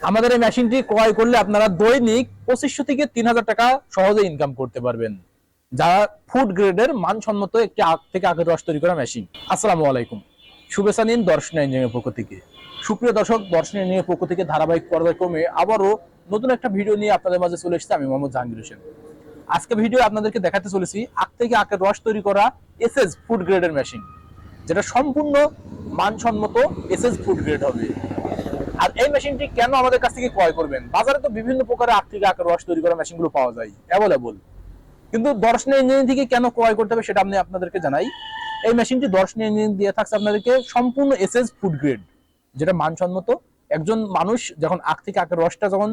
আমাদের এই মেশিনটি ক্রয় করলে আপনারা দৈনিক 2500 থেকে 3000 টাকা সহজে ইনকাম করতে পারবেন, যা ফুড গ্রেডের মানসম্মত একটি আখ থেকে আখের রস তৈরি করা মেশিন। আসসালামু আলাইকুম, শুভেচ্ছা নিন দর্শন ইঞ্জিনিয়ারিং পক্ষ থেকে। সুপ্রিয় দর্শক, দর্শন ইঞ্জিনিয়ারিং পক্ষ থেকে ধারাবাহিক পর্যায়ক্রমে আবারও নতুন একটা ভিডিও নিয়ে আপনাদের মাঝে চলে এসেছি। আমি মোহাম্মদ জাহাঙ্গীর হোসেন। আজকে ভিডিও আপনাদেরকে দেখাতে চলেছি আখ থেকে আখের রস তৈরি করা এসএস ফুড গ্রেডের মেশিন, যেটা সম্পূর্ণ মানসম্মত এসএস ফুড গ্রেড হবে। আর এই মেশিনটি কেন আমাদের কাছ থেকে ক্রয় করবেন? বাজারে তো বিভিন্ন প্রকারের আখ থেকে আখের রস তৈরি করা মেশিনগুলো পাওয়া যায় অ্যাভেলেবল, কিন্তু দর্শন ইঞ্জিনিয়ারিং থেকে কেন ক্রয় করতে হবে সেটা আমি আপনাদেরকে জানাই। এই মেশিনটি দর্শন ইঞ্জিনিয়ারিং দিয়ে থাকছে আপনাদেরকে সম্পূর্ণ এসএস ফুড গ্রেড, যেটা মানসম্মত। একজন মানুষ যখন আখ থেকে আখের রসটা যখন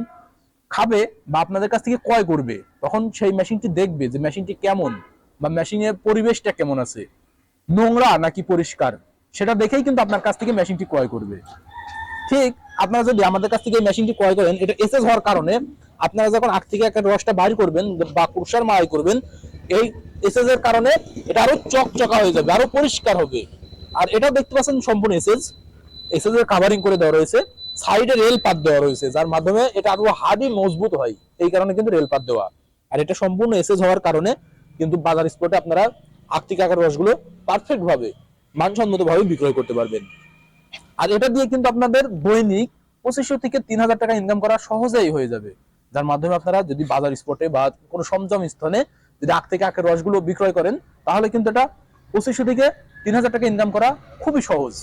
খাবে বা আপনাদের কাছ থেকে ক্রয় করবে, তখন সেই মেশিনটি দেখবে যে মেশিনটি কেমন বা মেশিনের পরিবেশটা কেমন আছে, নোংরা নাকি পরিষ্কার, সেটা দেখেই কিন্তু আপনার কাছ থেকে মেশিনটি ক্রয় করবে। ঠিক আপনারা যদি আমাদের কাছ থেকে এই মেশিনটি ক্রয় করেন, এটা এসএস হওয়ার কারণে আপনারা যখন আখ থেকে একটা রসটা বাইর করবেন বা কুরসার মাড়াই করবেন, এই এসএস এর কারণে এটা আরো চকচকা হয়ে যাবে, আরো পরিষ্কার হবে। আর এটা দেখতে পাচ্ছেন সম্পূর্ণ এসএস এর কাভারিং করে দেওয়া রয়েছে, সাইডে রেল পাত দেওয়া রয়েছে, যার মাধ্যমে এটা আরো হার্ডি মজবুত হয়। এই কারণে কিন্তু রেল পাত দেওয়া। আর এটা সম্পূর্ণ এসএস হওয়ার কারণে কিন্তু বাজার স্পটে আপনারা আখ থেকে আখের রসগুলো পারফেক্ট ভাবে মানসম্মত ভাবে বিক্রয় করতে পারবেন। আর এটা দিয়ে কিন্তু আপনাদের দৈনিক 2500 থেকে 3000 টাকা ইনকাম করা সহজেই হয়ে যাবে, যার মাধ্যমে আপনারা যদি বাজার স্পটে বা কোনো সরঞ্জাম স্থানে যদি আখ থেকে আখের রসগুলো বিক্রয় করেন, তাহলে কিন্তু এটা 2500 থেকে 3000 টাকা ইনকাম করা খুবই সহজ।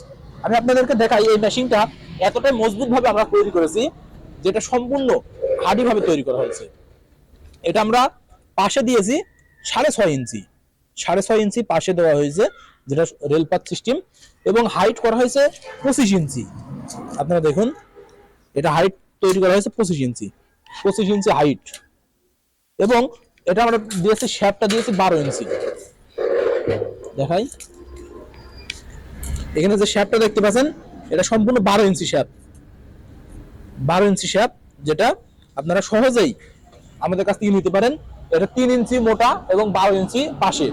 আমি আপনাদেরকে দেখাই, এই মেশিনটা এতটাই মজবুত ভাবে আমরা তৈরি করেছি, যেটা সম্পূর্ণ হার্ডি ভাবে তৈরি করা হয়েছে। এটা আমরা পাশে দিয়েছি 6.5 ইঞ্চি, 6.5 ইঞ্চি পাশে দেওয়া হয়েছে, যেটা রেলপাত সিস্টেম, এবং হাইট করা হয়েছে 25 ইঞ্চি। আপনারা দেখুন, এটা হাইট তৈরি করা হয়েছে 25 ইঞ্চি, 25 ইঞ্চি হাইট। এবং এটা আমরা দিয়েছি, শ্যাপটা দিয়েছি 12 ইঞ্চি। দেখাই, এখানে যে শ্যাপটা দেখতে পাচ্ছেন, এটা সম্পূর্ণ 12 ইঞ্চি শ্যাপ, 12 ইঞ্চি শ্যাপ, যেটা আপনারা সহজেই আমাদের কাছ থেকে নিতে পারেন। এটা 3 ইঞ্চি মোটা এবং 12 ইঞ্চি পাশে।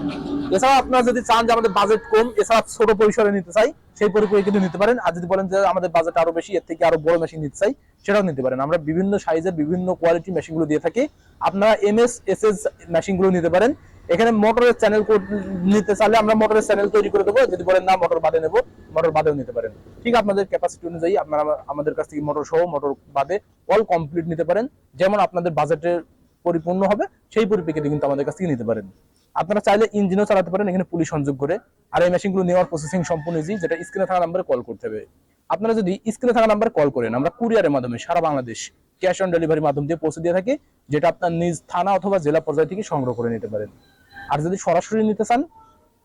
এছাড়া আপনারা যদি চান যে আমাদের বাজেট কম, এছাড়া ছোট পরিসরে নিতে চাই, সেই পরিসরে কিন্তু নিতে পারেন। আর যদি বলেন যে আমাদের বাজেট আরো বেশি, এর থেকে আরো বড় মেশিন নিতে চাই, সেটাও নিতে পারেন। আমরা বিভিন্ন সাইজের বিভিন্ন কোয়ালিটি মেশিনগুলো দিয়ে থাকি। আপনারা এমএস এসএস মেশিনগুলো নিতে পারেন। এখানে মোটরের চ্যানেল নিতে চাইলে আমরা মোটরের চ্যানেল তৈরি করে দেবো। যদি বলেন না মোটর বাদে নেবো, মোটর বাদেও নিতে পারেন। ঠিক আপনাদের ক্যাপাসিটি অনুযায়ী আপনারা আমাদের কাছ থেকে মোটর সহ মোটর বাদে অল কমপ্লিট নিতে পারেন। যেমন আপনাদের বাজেটের পরিপূর্ণ হবে, সেই পরিপ্রেক্ষিতে কিন্তু আমাদের কাছ থেকে নিতে পারেন। আপনারা চাইলে ইঞ্জিনও চালাতে পারেন এখানে পুলি সংযোগ করে। আর এই মেশিনগুলো নেওয়ার প্রসেসিং সম্পূর্ণ ইজি, যেটা স্ক্রিনে থাকা নাম্বারে কল করতে হবে। আপনারা যদি স্ক্রিনে থাকা নাম্বারে কল করেন, আমরা কুরিয়ারের মাধ্যমে সারা বাংলাদেশ ক্যাশ অন ডেলিভারির মাধ্যম দিয়ে পৌঁছে দিয়ে থাকি, যেটা আপনার নিজ থানা অথবা জেলা পর্যায় থেকে সংগ্রহ করে নিতে পারেন। আর যদি সরাসরি নিতে চান,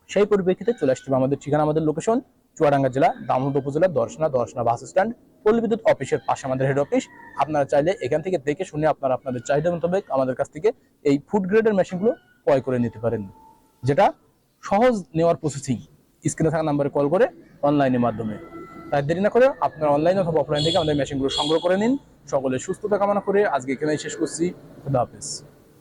সেই পরিপ্রেক্ষিতে চলে আসতে হবে। আমাদের ঠিকানা, আমাদের লোকেশন চুয়াডাঙ্গা জেলা দামোহর উপজেলা দর্শনা বাস স্ট্যান্ড, পল্লী বিদ্যুৎ অফিসের পাশে আমাদের হেড অফিস। আপনারা চাইলে এখান থেকে দেখে শুনে আপনারা আপনাদের চাহিদা মোতাবেক আমাদের কাছ থেকে এই ফুড গ্রেডের মেশিনগুলো ক্রয় করে নিতে পারেন, যেটা সহজ নেওয়ার প্রসেসিং। স্ক্রিনে থাকা নাম্বারে কল করে অনলাইনের মাধ্যমে, তাই দেরি না করে আপনারা অনলাইন অথবা অফলাইন থেকে আমাদের মেশিনগুলো সংগ্রহ করে নিন। সকলের সুস্থতা কামনা করে আজকে এখানেই শেষ করছি। খুদা হাফেজ।